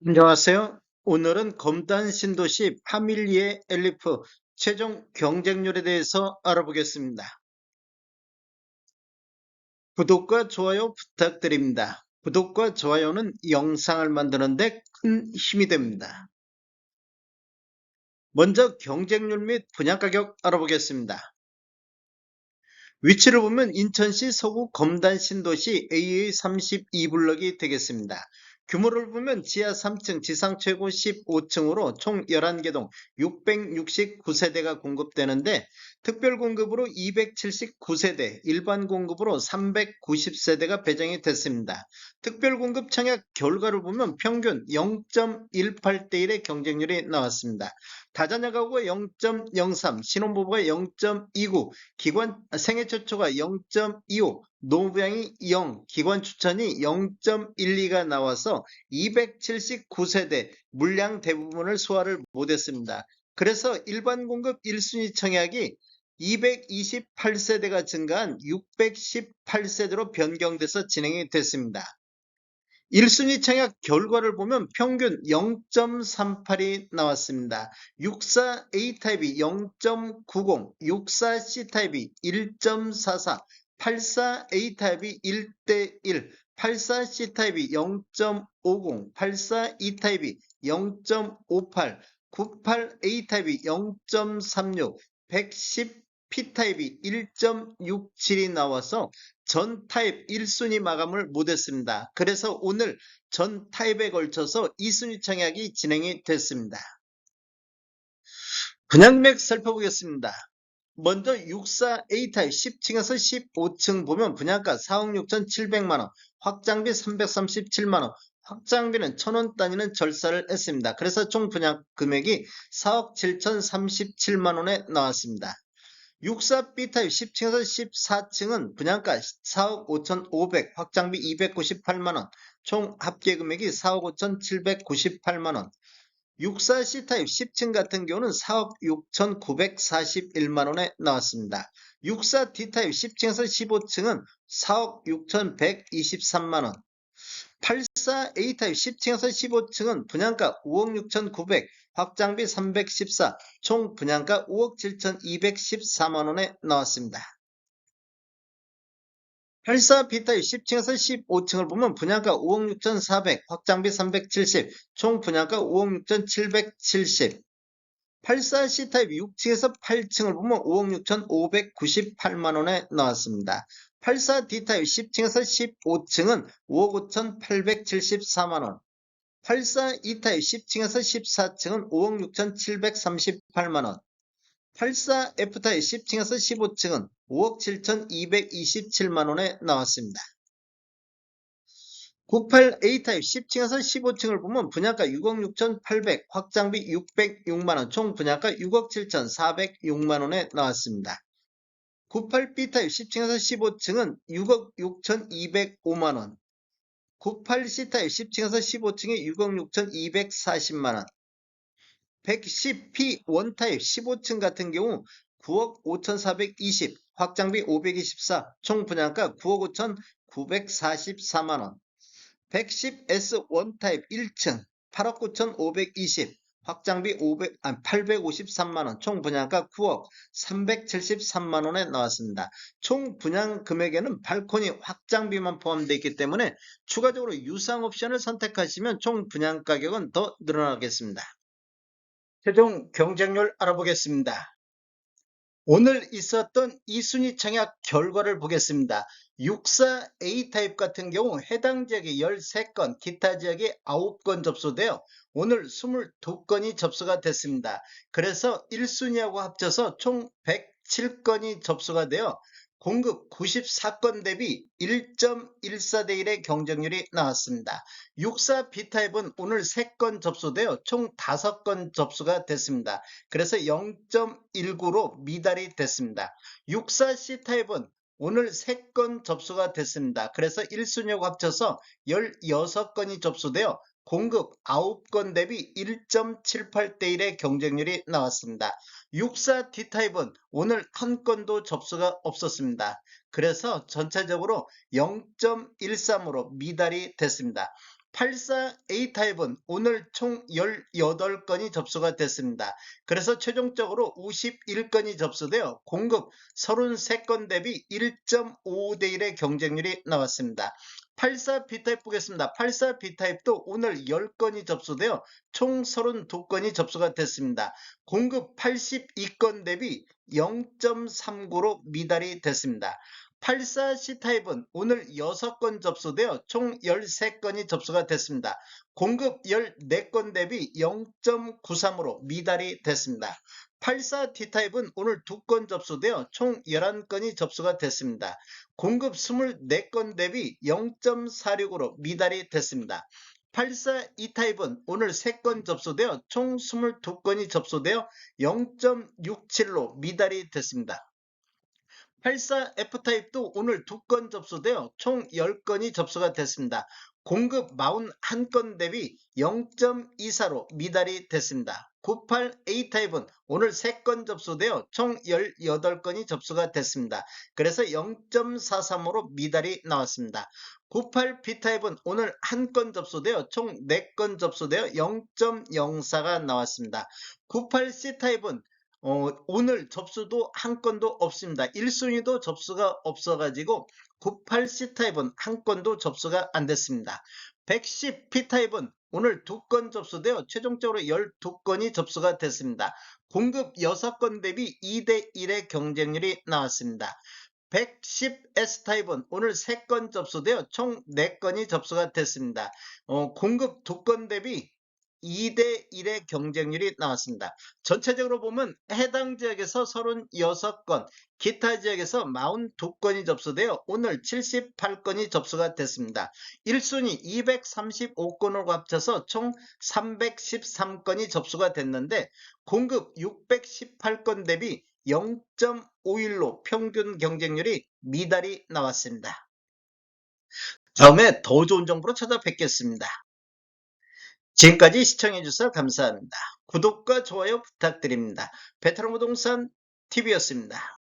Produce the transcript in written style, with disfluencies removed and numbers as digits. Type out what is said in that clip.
안녕하세요. 오늘은 검단 신도시 파밀리에 엘리프 최종 경쟁률에 대해서 알아보겠습니다. 구독과 좋아요 부탁드립니다. 구독과 좋아요는 영상을 만드는데 큰 힘이 됩니다. 먼저 경쟁률 및 분양가격 알아보겠습니다. 위치를 보면 인천시 서구 검단 신도시 AA32블럭이 되겠습니다. 규모를 보면 지하 3층, 지상 최고 15층으로 총 11개 동 669세대가 공급되는데 특별 공급으로 279세대, 일반 공급으로 390세대가 배정이 됐습니다. 특별 공급 청약 결과를 보면 평균 0.18대 1의 경쟁률이 나왔습니다. 다자녀 가구가 0.03, 신혼부부가 0.29, 기관 생애 최초가 0.25, 노부양이 0, 기관 추천이 0.12가 나와서 279세대 물량 대부분을 소화를 못했습니다. 그래서 일반 공급 1순위 청약이 228세대가 증가한 618세대로 변경돼서 진행이 됐습니다. 1순위 청약 결과를 보면 평균 0.38이 나왔습니다. 64A타입이 0.90, 64C타입이 1.44, 84A타입이 1대1, 84C타입이 0.50, 84E타입이 0.58, 98A타입이 0.36, 110P타입이 1.67이 나와서 전 타입 1순위 마감을 못했습니다. 그래서 오늘 전 타입에 걸쳐서 2순위 청약이 진행이 됐습니다. 분양맥 살펴보겠습니다. 먼저 64A타입 10층에서 15층 보면 분양가 4억 6,700만원, 확장비 337만원, 확장비는 1,000원 단위는 절사를 했습니다. 그래서 총 분양 금액이 4억 7,037만원에 나왔습니다. 64B타입 10층에서 14층은 분양가 4억 5,500, 확장비 298만원, 총 합계 금액이 4억 5,798만원. 64C타입 10층 같은 경우는 4억 6,941만원에 나왔습니다. 64D타입 10층에서 15층은 4억 6,123만원. 84A타입 10층에서 15층은 분양가 5억 6,900, 확장비 314, 총 분양가 5억 7,214만원에 나왔습니다. 84B타입 10층에서 15층을 보면 분양가 5억 6,400, 확장비 370, 총 분양가 5억 6,770. 84C타입 6층에서 8층을 보면 5억 6,598만원에 나왔습니다. 84D타입 10층에서 15층은 5억 5,874만원. 84E타입 10층에서 14층은 5억 6,738만원. 84F타입 10층에서 15층은 5억 7,227만원에 나왔습니다. 98A타입 10층에서 15층을 보면 분양가 6억 6,800, 확장비 606만원, 총 분양가 6억 7,406만원에 나왔습니다. 98B타입 10층에서 15층은 6억 6,205만원, 98C타입 10층에서 15층에 6억 6,240만원, 110P 원타입 15층 같은 경우 9억 5,420, 확장비 524, 총 분양가 9억 5,944만원, 110S 원타입 1층 8억 9,520, 확장비 853만원, 총 분양가 9억 373만원에 나왔습니다. 총 분양 금액에는 발코니 확장비만 포함되어 있기 때문에 추가적으로 유상 옵션을 선택하시면 총 분양 가격은 더 늘어나겠습니다. 최종 경쟁률 알아보겠습니다. 오늘 있었던 2순위 청약 결과를 보겠습니다. 64A 타입 같은 경우 해당 지역이 13건, 기타 지역이 9건 접수되어 오늘 22건이 접수가 됐습니다. 그래서 1순위하고 합쳐서 총 107건이 접수가 되어 공급 94건 대비 1.14대 1의 경쟁률이 나왔습니다. 64B타입은 오늘 3건 접수되어 총 5건 접수가 됐습니다. 그래서 0.19로 미달이 됐습니다. 64C타입은 오늘 3건 접수가 됐습니다. 그래서 1순위하고 합쳐서 16건이 접수되어 공급 9건 대비 1.78대 1의 경쟁률이 나왔습니다. 64D타입은 오늘 한 건도 접수가 없었습니다. 그래서 전체적으로 0.13으로 미달이 됐습니다. 84 A타입은 오늘 총 18건이 접수가 됐습니다. 그래서 최종적으로 51건이 접수되어 공급 33건 대비 1.55대 1의 경쟁률이 나왔습니다. 84 B타입 보겠습니다. 84 B타입도 오늘 10건이 접수되어 총 32건이 접수가 됐습니다. 공급 82건 대비 0.39로 미달이 됐습니다. 84C타입은 오늘 6건 접수되어 총 13건이 접수가 됐습니다. 공급 14건 대비 0.93으로 미달이 됐습니다. 84D타입은 오늘 2건 접수되어 총 11건이 접수가 됐습니다. 공급 24건 대비 0.46으로 미달이 됐습니다. 84E타입은 오늘 3건 접수되어 총 22건이 접수되어 0.67로 미달이 됐습니다. 84F타입도 오늘 2건 접수되어 총 10건이 접수가 됐습니다. 공급 41건 대비 0.24로 미달이 됐습니다. 98A타입은 오늘 3건 접수되어 총 18건이 접수가 됐습니다. 그래서 0.43으로 미달이 나왔습니다. 98B타입은 오늘 1건 접수되어 총 4건 접수되어 0.04가 나왔습니다. 98C타입은 오늘 접수도 한 건도 없습니다. 1순위도 접수가 없어가지고 98C타입은 한 건도 접수가 안 됐습니다. 110P타입은 오늘 2건 접수되어 최종적으로 12건이 접수가 됐습니다. 공급 6건 대비 2대 1의 경쟁률이 나왔습니다. 110S타입은 오늘 3건 접수되어 총 4건이 접수가 됐습니다. 공급 2건 대비 2대 1의 경쟁률이 나왔습니다. 전체적으로 보면 해당 지역에서 36건, 기타 지역에서 42건이 접수되어 오늘 78건이 접수가 됐습니다. 1순위 235건으로 합쳐서 총 313건이 접수가 됐는데 공급 618건 대비 0.51로 평균 경쟁률이 미달이 나왔습니다. 다음에 더 좋은 정보로 찾아뵙겠습니다. 지금까지 시청해주셔서 감사합니다. 구독과 좋아요 부탁드립니다. 베테랑 부동산 TV였습니다.